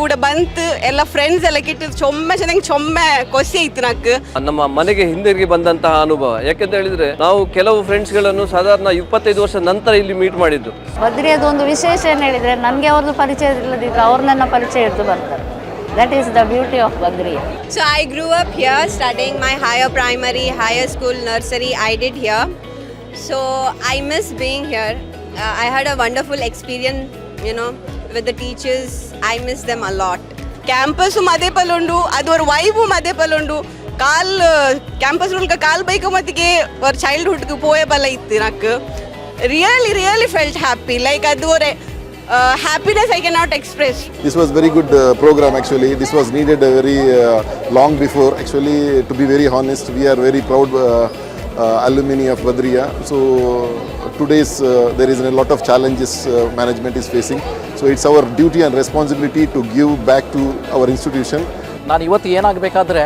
ಕೂಡ ಬಂತು ಎಲ್ಲ ಫ್ರೆಂಡ್ಸ್ ಎಲ್ಲ ಕಿಟ್ಟು ಚೊಮ್ಮೆ ಚೆನ್ನಾಗಿ ಚೊಮ್ಮೆ ಖುಷಿ ಆಯ್ತು ನಾಕ್ ನಮ್ಮ ಮನೆಗೆ ಹಿಂದಿರುಗಿ ಬಂದಂತಹ ಅನುಭವ. ಯಾಕೆಂತ ಹೇಳಿದ್ರೆ ನಾವು ಕೆಲವು ಫ್ರೆಂಡ್ಸ್ ಗಳನ್ನು ಸಾಧಾರಣ 25 ವರ್ಷ ನಂತರ ಇಲ್ಲಿ ಮೀಟ್ ಮಾಡಿದ್ದು. ಬದ್ರಿಯದು ಒಂದು ವಿಶೇಷ ಏನು ಹೇಳಿದ್ರೆ ನನಗೆ ಅವ್ರದ್ದು ಪರಿಚಯ ಇಲ್ಲದಿದ್ರು ಅವ್ರು ನನ್ನ ಪರಿಚಯ ಹಿಡಿದು ಬರ್ತಾರೆ. That is the beauty of Badriya. So I grew up here studying my higher primary, higher school, nursery I did here. So I miss being here. I had a wonderful experience, you know, with the teachers. I miss them a lot. Campus made palundu, adur vibe made palundu. Kaal campus rule ka kaal bike matige or childhood ku poe bala itti nak. Really felt happy. Like adore happiness I cannot express. This was very good program actually. This was needed very long before. Actually, to be very honest, we are very proud alumni of Badriya. So today's there is a lot of challenges management is facing. So it's our duty and responsibility to give back to our institution. ನಾನು ಇವತ್ತು ಏನಾಗಬೇಕಾದ್ರೆ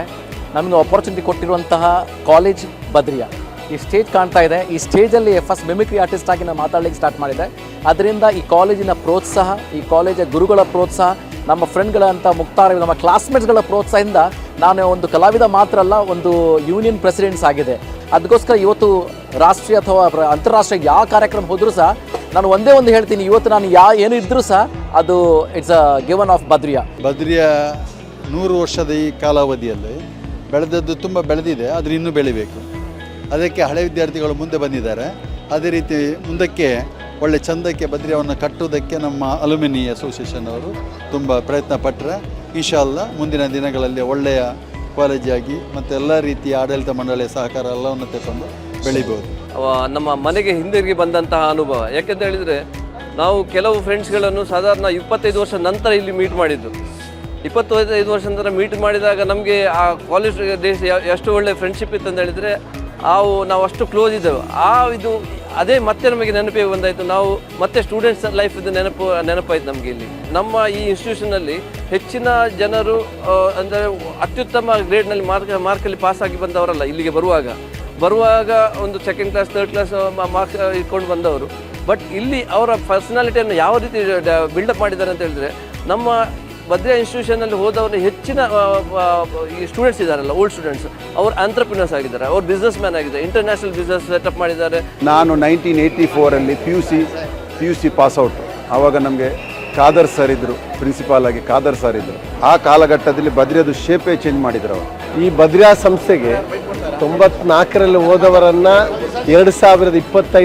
ನಮಗೆ opportunity ಕೊಟ್ಟಿರುವಂತಹ college Badriya. ಈ stage ಕಾಣ್ತಾ ಇದೆ. ಈ ಸ್ಟೇಜಲ್ಲಿ first mimicry artist ಆಗಿ ನಾನು ಮಾತಾಡಲಿಕ್ಕೆ ಸ್ಟಾರ್ಟ್ ಮಾಡಿದೆ. ಅದರಿಂದ ಈ ಕಾಲೇಜಿನ ಪ್ರೋತ್ಸಾಹ, ಈ ಕಾಲೇಜ್ ಗುರುಗಳ ಪ್ರೋತ್ಸಾಹ, ನಮ್ಮ ಫ್ರೆಂಡ್ಗಳಂಥ ಮುಕ್ತಾರ ನಮ್ಮ ಕ್ಲಾಸ್ಮೇಟ್ಸ್ಗಳ ಪ್ರೋತ್ಸಾಹದಿಂದ ನಾನು ಒಂದು ಕಲಾವಿದ ಮಾತ್ರ ಅಲ್ಲ, ಒಂದು ಯೂನಿಯನ್ ಪ್ರೆಸಿಡೆಂಟ್ಸ್ ಆಗಿದೆ. ಅದಕ್ಕೋಸ್ಕರ ಇವತ್ತು ರಾಷ್ಟ್ರೀಯ ಅಥವಾ ಅಂತಾರಾಷ್ಟ್ರೀಯ ಯಾವ ಕಾರ್ಯಕ್ರಮ ಹೋದರೂ ಸಹ ನಾನು ಒಂದೇ ಒಂದು ಹೇಳ್ತೀನಿ, ಇವತ್ತು ನಾನು ಏನು ಇದ್ದರೂ ಸಹ ಅದು it's a given of Badriya. Badriya 100 ವರ್ಷದ ಈ ಕಾಲಾವಧಿಯಲ್ಲಿ ಬೆಳೆದದ್ದು ತುಂಬ ಬೆಳೆದಿದೆ, ಆದರೆ ಇನ್ನೂ ಬೆಳಿಬೇಕು. ಅದಕ್ಕೆ ಹಳೆ ವಿದ್ಯಾರ್ಥಿಗಳು ಮುಂದೆ ಬಂದಿದ್ದಾರೆ. ಅದೇ ರೀತಿ ಮುಂದಕ್ಕೆ ಒಳ್ಳೆ ಚಂದಕ್ಕೆ ಬದ್ರಿಯಾವನ್ನು ಕಟ್ಟುವುದಕ್ಕೆ ನಮ್ಮ ಅಲ್ಯುಮಿನಿ ಅಸೋಸಿಯೇಷನ್ ಅವರು ತುಂಬ ಪ್ರಯತ್ನ ಪಟ್ಟರೆ ಇನ್ಶಾಅಲ್ಲಾ ಮುಂದಿನ ದಿನಗಳಲ್ಲಿ ಒಳ್ಳೆಯ ಕಾಲೇಜಾಗಿ ಮತ್ತು ಎಲ್ಲ ರೀತಿಯ ಆಡಳಿತ ಮಂಡಳಿಯ ಸಹಕಾರ ಎಲ್ಲವನ್ನು ತಗೊಂಡು ಬೆಳಿಬೋದು. ನಮ್ಮ ಮನೆಗೆ ಹಿಂದಿರುಗಿ ಬಂದಂತಹ ಅನುಭವ. ಯಾಕೆಂತ ಹೇಳಿದರೆ ನಾವು ಕೆಲವು ಫ್ರೆಂಡ್ಸ್ಗಳನ್ನು ಸಾಧಾರಣ 25 ವರ್ಷ ನಂತರ ಇಲ್ಲಿ ಮೀಟ್ ಮಾಡಿದ್ದು. 25 ವರ್ಷ ನಂತರ ಮೀಟ್ ಮಾಡಿದಾಗ ನಮಗೆ ಆ ಕಾಲೇಜ್ ಡೇಸ್ ಎಷ್ಟು ಒಳ್ಳೆ ಫ್ರೆಂಡ್ಶಿಪ್ ಇತ್ತು ಅಂತ ಹೇಳಿದರೆ ನಾವು ಅಷ್ಟು ಕ್ಲೋಸ್ ಇದ್ದೆವು. ಇದು ಅದೇ ಮತ್ತೆ ನಮಗೆ ನೆನಪಿಗೆ ಬಂದಾಯಿತು. ನಾವು ಮತ್ತೆ ಸ್ಟೂಡೆಂಟ್ಸ್ ಲೈಫ್ ಇದು ನೆನಪಾಯ್ತು ನಮಗೆ. ಇಲ್ಲಿ ನಮ್ಮ ಈ ಇನ್ಸ್ಟಿಟ್ಯೂಷನಲ್ಲಿ ಹೆಚ್ಚಿನ ಜನರು ಅಂದರೆ ಅತ್ಯುತ್ತಮ ಗ್ರೇಡ್ನಲ್ಲಿ ಮಾರ್ಕಲ್ಲಿ ಪಾಸಾಗಿ ಬಂದವರಲ್ಲ. ಇಲ್ಲಿಗೆ ಬರುವಾಗ ಒಂದು second class, third class marks ಇಟ್ಕೊಂಡು ಬಂದವರು. ಬಟ್ ಇಲ್ಲಿ ಅವರ ಪರ್ಸನಾಲಿಟಿಯನ್ನು ಯಾವ ರೀತಿ ಬಿಲ್ಡಪ್ ಮಾಡಿದ್ದಾರೆ ಅಂತ ಹೇಳಿದ್ರೆ, ನಮ್ಮ ಬದ್ರಿಯಾ ಇನ್ಸ್ಟಿಟ್ಯೂಷನಲ್ಲಿ ಹೋದವರು ಹೆಚ್ಚಿನ ಈ ಸ್ಟೂಡೆಂಟ್ಸ್ ಇದ್ದಾರಲ್ಲ, ಓಲ್ಡ್ ಸ್ಟೂಡೆಂಟ್ಸ್, ಅವರು ಆಂಟ್ರಪ್ರಿನರ್ಸ್ ಆಗಿದ್ದಾರೆ, ಅವ್ರು ಬಿಸ್ನೆಸ್ ಮ್ಯಾನ್ ಆಗಿದ್ದಾರೆ, ಇಂಟರ್ನ್ಯಾಷನಲ್ ಬಿಸ್ನೆಸ್ ಸೆಟಪ್ ಮಾಡಿದ್ದಾರೆ. ನಾನು 1984 ಪಿ ಯು ಸಿ ಪಾಸ್ಔಟ್. ಆವಾಗ ನಮಗೆ ಖಾದರ್ ಸರ್ ಇದ್ದರು, ಪ್ರಿನ್ಸಿಪಾಲ್ ಆಗಿ ಖಾದರ್ ಸರ್ ಇದ್ದರು. ಆ ಕಾಲಘಟ್ಟದಲ್ಲಿ ಬದ್ರಿಯಾದು ಶೇಪೇ ಚೇಂಜ್ ಮಾಡಿದ್ರು ಅವರು. ಈ ಬದ್ರಿಯಾ ಸಂಸ್ಥೆಗೆ 94ರಲ್ಲಿ ಹೋದವರನ್ನು 2025